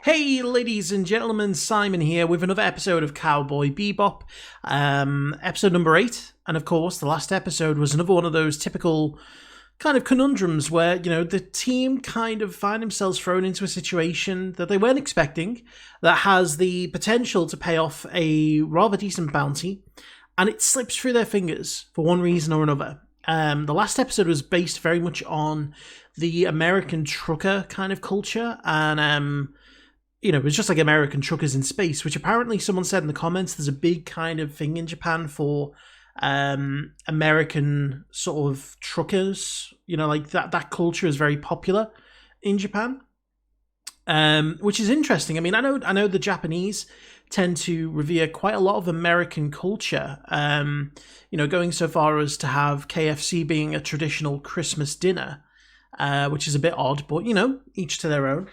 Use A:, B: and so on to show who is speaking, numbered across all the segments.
A: Hey ladies and gentlemen, Simon here with another episode of Cowboy Bebop, episode number 8, and of course the last episode was another one of those typical kind of conundrums where, you know, the team kind of find themselves thrown into a situation that they weren't expecting, that has the potential to pay off a rather decent bounty, and it slips through their fingers for one reason or another. The last episode was based very much on the American trucker kind of culture, and you know, it was just like American truckers in space, which apparently someone said in the comments there's a big kind of thing in Japan for American sort of truckers. You know, like that culture is very popular in Japan, which is interesting. I mean, I know the Japanese tend to revere quite a lot of American culture. You know, going so far as to have KFC being a traditional Christmas dinner, which is a bit odd, but you know, each to their own.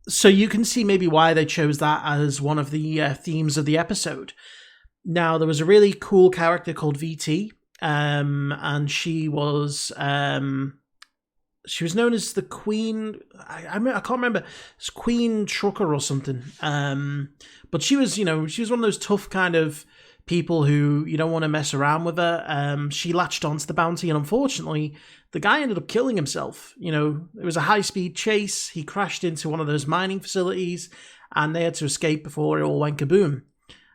A: So you can see maybe why they chose that as one of the themes of the episode. Now, there was a really cool character called VT, and she was known as the Queen. I can't remember. It's Queen Trucker or something. But she was, you know, she was one of those tough kind of people who you don't want to mess around with her. She latched onto the bounty, and unfortunately, the guy ended up killing himself. You know, it was a high-speed chase. He crashed into one of those mining facilities, and they had to escape before it all went kaboom.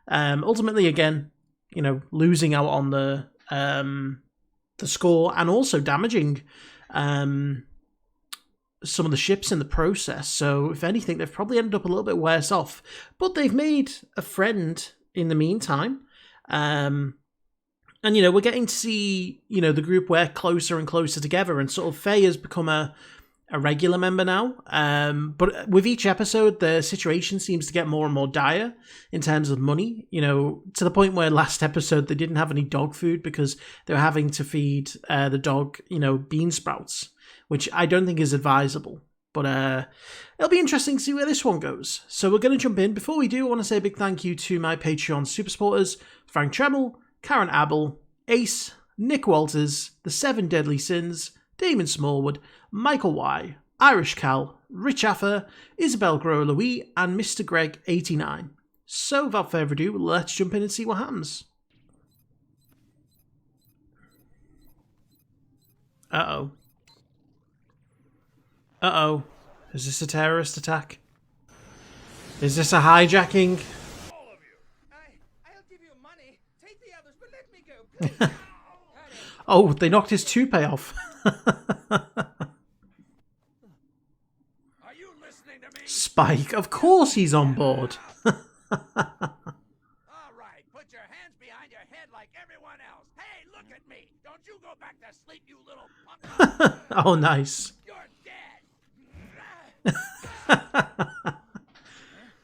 A: Ultimately, again, you know, losing out on the score and also damaging some of the ships in the process. So, if anything, they've probably ended up a little bit worse off. But they've made a friend in the meantime. And, you know, we're getting to see, you know, the group work closer and closer together, and sort of Faye has become a regular member now. But with each episode, the situation seems to get more and more dire in terms of money, you know, to the point where last episode they didn't have any dog food because they were having to feed the dog, you know, bean sprouts, which I don't think is advisable. But it'll be interesting to see where this one goes. So we're going to jump in. Before we do, I want to say a big thank you to my Patreon super supporters, Frank Tremel, Karen Abel, Ace, Nick Walters, The 7 Deadly Sins, Damon Smallwood, Michael Y, IrishCal, Richafa, Isabelle Gros-Louis, and Mr. Greg 89. So without further ado, let's jump in and see what happens. Uh-oh. Uh-oh. Is this a terrorist attack? Is this a hijacking? Oh, they knocked his toupee off.
B: Are you listening to me?
A: Spike, of course he's on board.
B: All right, put your hands behind your head like everyone else. Hey, look at me. Don't you go back to sleep, you little punk.
A: Oh, nice.
B: You're dead.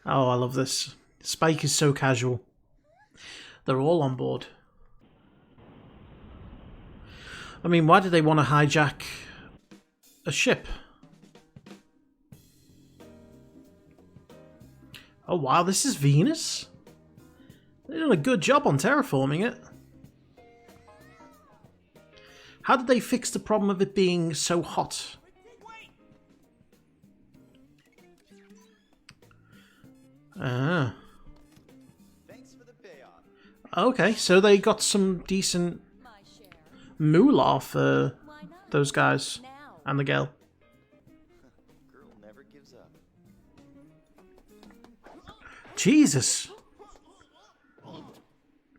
A: Oh, I love this. Spike is so casual. They're all on board. I mean, why did they want to hijack a ship? Oh wow, this is Venus? They've done a good job on terraforming it. How did they fix the problem of it being so hot? Ah. Okay, so they got some decent moolah for those guys and the girl.
C: Girl never gives up.
A: Jesus.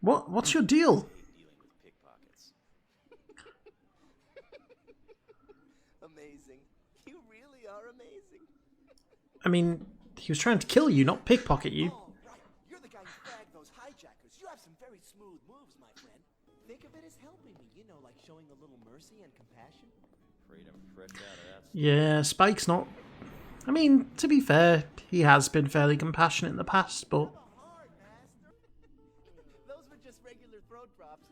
A: What's your deal?
C: Dealing with pickpockets. Amazing. You really are amazing.
A: I mean, he was trying to kill you, not pickpocket you.
C: Oh, right. You're the guy who fragged those hijackers. You have some very smooth moves, my friend. Think of it as helping me, you know, like showing a little mercy and compassion. Freedom fresh out of that.
A: Yeah, Spike's not... I mean, to be fair, he has been fairly compassionate in the past, but...
C: Those were just regular throat drops.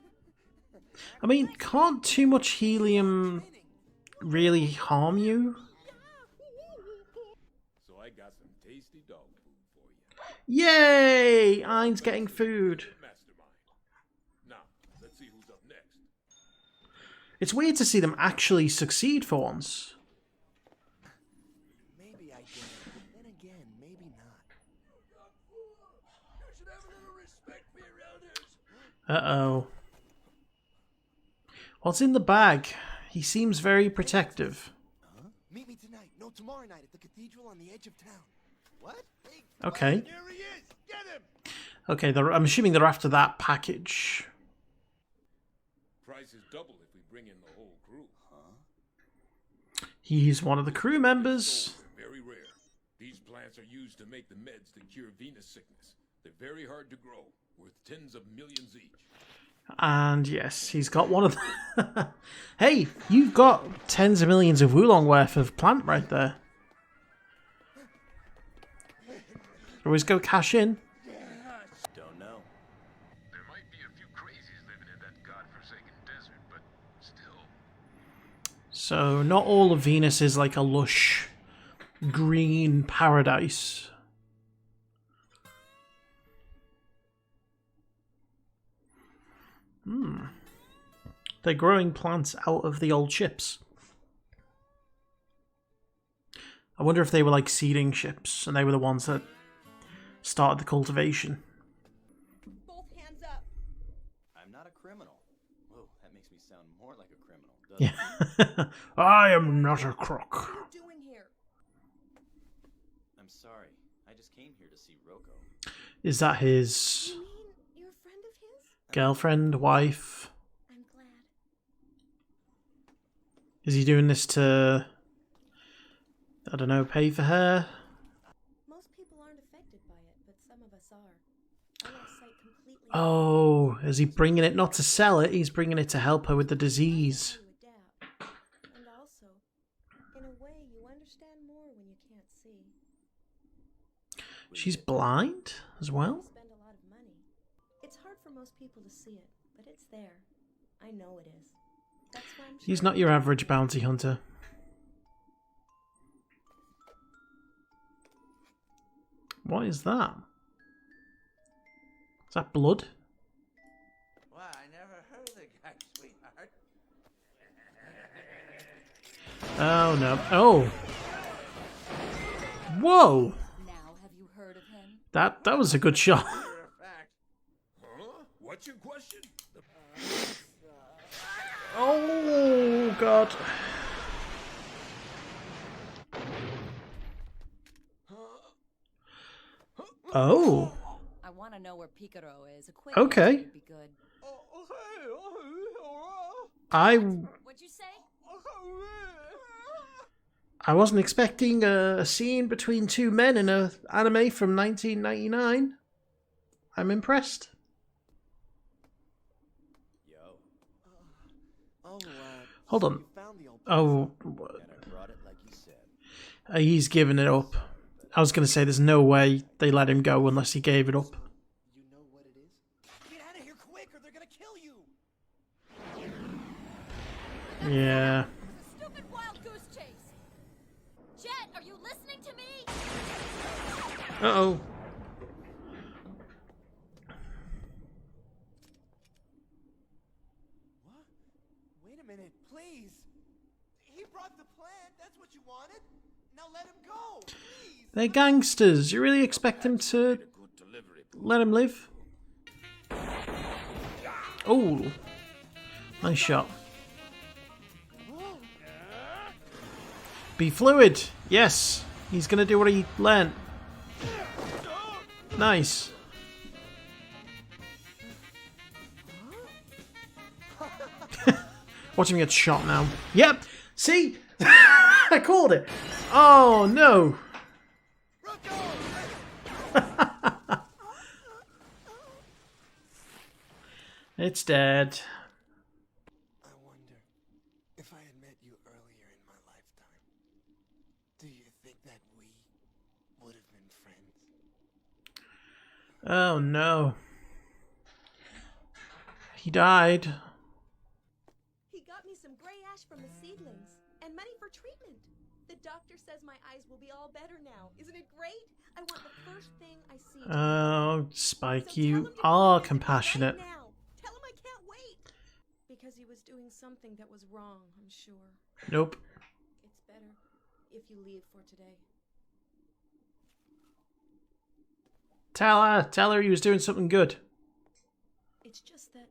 A: I mean, can't too much helium really harm you?
B: So I got some tasty dog food for you.
A: Yay! Ein's getting food.
B: Mastermind. Now, let's see who's up next.
A: It's weird to see them actually succeed for once.
C: Maybe I did, but then again,
A: Uh-oh. What's in the bag? He seems very protective.
C: Huh? Meet me tonight. No, tomorrow night at the cathedral on the edge of town. What? Hey,
A: Okay.
B: Here he is! Get him!
A: Okay, I'm assuming they're after that package.
B: Price is double if we bring in the whole crew.
C: huh?
A: He's one of the crew members.
B: Very rare. These plants are used to make the meds that cure venous sickness. They're very hard to grow, worth tens of millions each.
A: And yes, he's got one of them. Hey, you've got tens of millions of Wulong worth of plant right there. Always go cash in.
C: Don't know.
B: There might be a few crazies living in that godforsaken desert, but still.
A: So not all of Venus is like a lush green paradise. They're growing plants out of the old ships. I wonder if they were like seeding ships and they were the ones that started the cultivation.
D: Both hands up.
C: I'm not a criminal. Whoa, that makes me sound more like a criminal, doesn't it?
A: Yeah. I am not a crook.
D: What are you doing here?
C: I'm sorry. I just came here to see Rocco.
A: Is that his
D: You mean you're a friend of his?
A: girlfriend, wife?
D: I'm glad.
A: Is he doing this to, I don't know, pay for her?
D: Most people aren't affected by it, but some of us are. I lost sight completely.
A: Oh, is he bringing it not to sell it? He's bringing it to help her with the disease.
D: You adapt. And also, in a way, you understand more when you can't see.
A: She's blind as well?
D: You spend a lot of money. It's hard for most people to see it, but it's there. I know it is. That's why I'm
A: He's
D: sure
A: not your average bounty hunter. What is that? Is that blood?
B: Why, I never heard of the guy, sweetheart.
A: Oh no. Oh. Whoa!
E: Now, have you heard of him?
A: That was a good shot.
B: Matter of fact. Huh? What's your question?
A: Oh god. Oh.
E: I want to know where Picaro is. A quick
A: Okay.
E: answer would be good. What'd you say?
A: I wasn't expecting a scene between two men in an anime from 1999. I'm impressed.
C: Yo. Oh,
A: Hold
C: so
A: on.
C: you found the old
A: Oh,
C: and I brought it like you said.
A: he's giving it up. I was going to say there's no way they let him go unless he gave it up.
C: You know what it is? Get out of here quick or they're gonna kill you!
A: Yeah.
E: It's a stupid wild goose chase. Jet, are you listening to me?
A: Uh-oh.
C: What? Wait a minute, please! He brought the plant, that's what you wanted? Now let him go! Please!
A: They're gangsters. You really expect him to
B: Good delivery.
A: let him live? Oh. Nice shot. Be fluid. Yes. He's going to do what he learnt. Nice. Watch him get shot now. Yep. See? I called it. Oh, no. It's dead.
C: I wonder if I had met you earlier in my lifetime. Do you think that we would have been friends?
A: Oh, no. He died.
D: He got me some gray ash from the seedlings and money for treatment. The doctor says my eyes will be all better now. Isn't it great? I want the first thing I see.
A: Oh, Spike,
D: So tell him
A: you
D: to come
A: are
D: visit me
A: compassionate.
D: right now. Tell him I can't wait. Because he was doing something that was wrong, I'm sure.
A: Nope.
D: It's better if you leave for today.
A: Tell her he was doing something good.
D: It's just that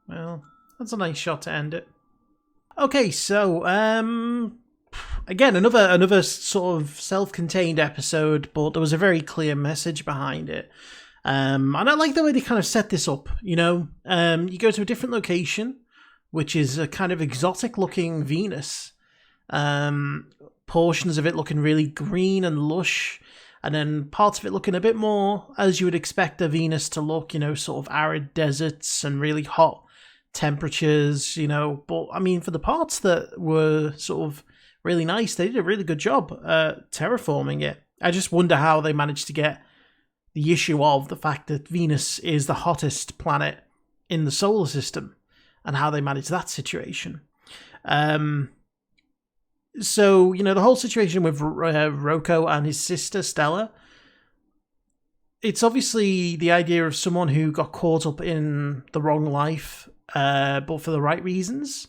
A: Well, that's a nice shot to end it. Okay, so again, another sort of self-contained episode, but there was a very clear message behind it. And I like the way they kind of set this up. You know, you go to a different location, which is a kind of exotic-looking Venus. Portions of it looking really green and lush, and then parts of it looking a bit more as you would expect a Venus to look. You know, sort of arid deserts and really hot temperatures, you know. But I mean, for the parts that were sort of really nice, they did a really good job terraforming it. I just wonder how they managed to get the issue of the fact that Venus is the hottest planet in the solar system and how they managed that situation. So, you know, the whole situation with Rocco and his sister Stella, it's obviously the idea of someone who got caught up in the wrong life, but for the right reasons,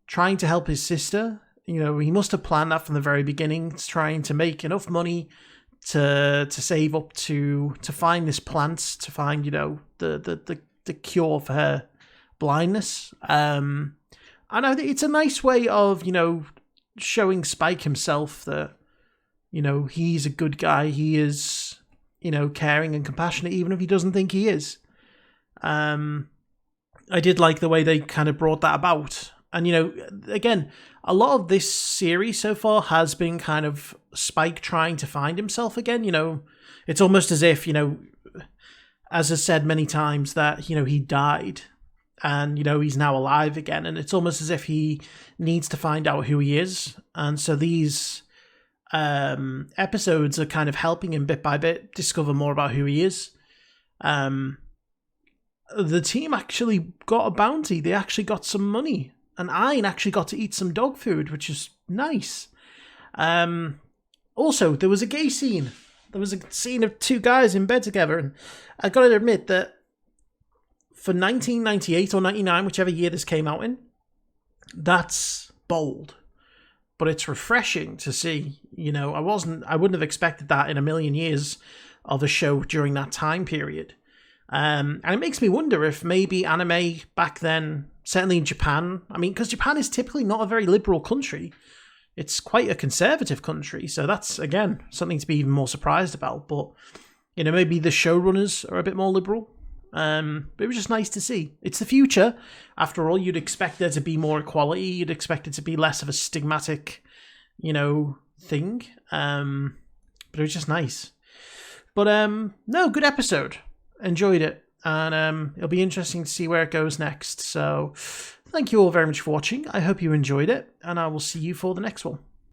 A: trying to help his sister. You know, he must have planned that from the very beginning, trying to make enough money to save up to find this plant, to find, you know, the cure for her blindness. And I think it's a nice way of, you know, showing Spike himself that, you know, he's a good guy. He is, you know, caring and compassionate, even if he doesn't think he is. I did like the way they kind of brought that about. And, you know, again, a lot of this series so far has been kind of Spike trying to find himself again. You know, it's almost as if, you know, as I said many times, that, you know, he died and, you know, he's now alive again. And it's almost as if he needs to find out who he is. And so these episodes are kind of helping him bit by bit discover more about who he is. The team actually got a bounty. They actually got some money. And Ein actually got to eat some dog food, which is nice. Also, there was a gay scene. There was a scene of two guys in bed together. And I got to admit that for 1998 or 99, whichever year this came out in, that's bold. But it's refreshing to see. You know, I wouldn't have expected that in a million years of a show during that time period. And it makes me wonder if maybe anime back then, certainly in Japan, I mean, because Japan is typically not a very liberal country. It's quite a conservative country. So that's, again, something to be even more surprised about. But, you know, maybe the showrunners are a bit more liberal. But it was just nice to see. It's the future. After all, you'd expect there to be more equality. You'd expect it to be less of a stigmatic, you know, thing. But it was just nice. But, no, good episode. Enjoyed it. And it'll be interesting to see where it goes next. So thank you all very much for watching. I hope you enjoyed it. And I will see you for the next one.